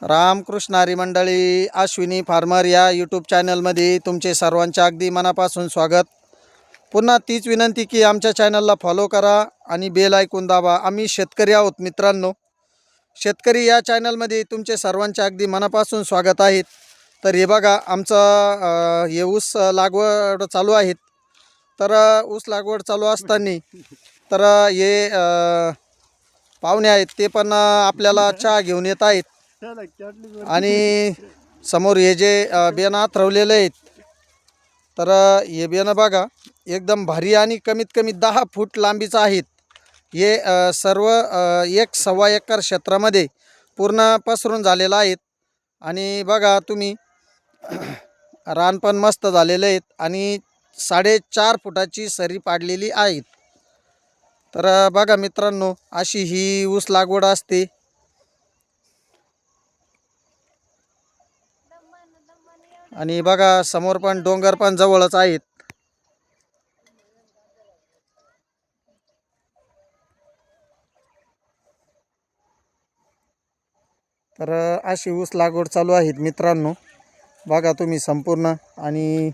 रामकृष्ण हरी मंडळी, अश्विनी फार्मर या यूट्यूब चॅनलमध्ये तुमचे सर्वांचे अगदी मनापासून स्वागत। पुन्हा तीच विनंती की आमच्या चॅनलला फॉलो करा आणि बेल आयकॉन दाबा। आम्ही शेतकरी आहोत मित्रांनो, शेतकरी या चॅनलमध्ये तुमचे सर्वांचे अगदी मनापासून स्वागत आहे। तर हे बघा आमचा हे ऊस लागवड चालू आहे। तर ऊस लागवड चालू असताना तर हे पाहुणे आहेत ते पण आपल्याला चहा घेऊन येत आहेत आणि समोर हे जे बियाणं आथरवलेले आहेत तर हे बियाणं बघा एकदम भारी आणि कमीत कमी 10 फूट लांबीचं आहेत। हे सर्व 1.25 एकर क्षेत्रामध्ये पूर्ण पसरून झालेलं आहेत आणि बघा तुम्ही रान पण मस्त झालेले आहेत आणि 4.5 फुटाची सरी पाडलेली आहेत। तर बघा मित्रांनो, अशी ही ऊस लागवड असते। आणि बघा समोर पण डोंगर पण जवळच आहेत। तर अशी ऊस लागवड चालू आहेत मित्रांनो, बघा तुम्ही संपूर्ण। आणि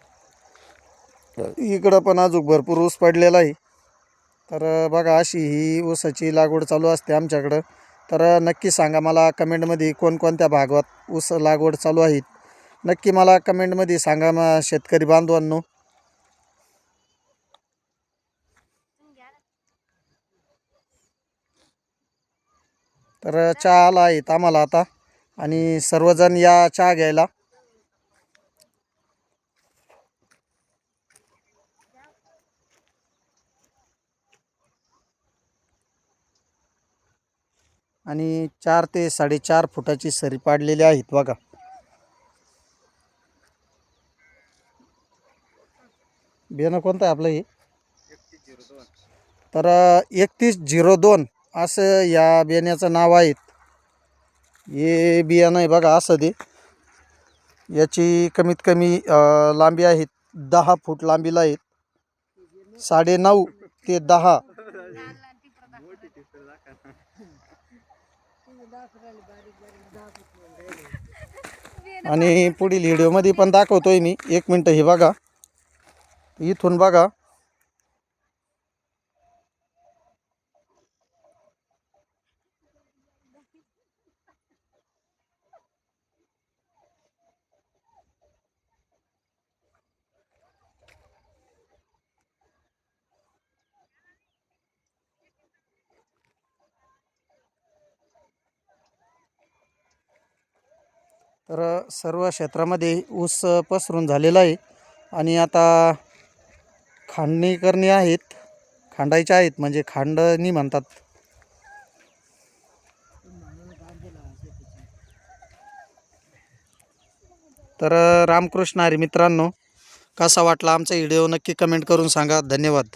इकडं पण अजून भरपूर ऊस पडलेला आहे। तर बघा अशी ही ऊसाची लागवड चालू असते आमच्याकडं। तर नक्की सांगा मला कमेंटमध्ये कोणकोणत्या भागात ऊस लागवड चालू आहे, नक्की मला कमेंटमध्ये सांगा शेतकरी बांधवांनो। तर चहा आला आहेत आम्हाला आता आणि सर्वजण या चहा घ्यायला। आणि 4 ते 4.5 फुटाची सरी पाडलेली आहेत बघा। बियाणं कोणतं आहे आपलं हे? तर 3102 असं या बियाण्याचं नाव आहे। हे बियाणं आहे बघा असं ते, याची कमीत कमी लांबी आहे 10 फूट लांबीला आहेत। 9.5 ते 10 आणि पुढील व्हिडिओमध्ये पण दाखवतोय मी। 1 मिनटं हे बघा, इथून बघा तर सर्व क्षेत्रामध्ये ऊस पसरून झालेला आहे आणि आता खांडणी करणे आहेत, खांडायचे आहेत, म्हणजे खांडणी म्हणतात। तर रामकृष्ण हरी मित्रांनो, कसा वाटला आमचा व्हिडिओ नक्की कमेंट करून सांगा। धन्यवाद।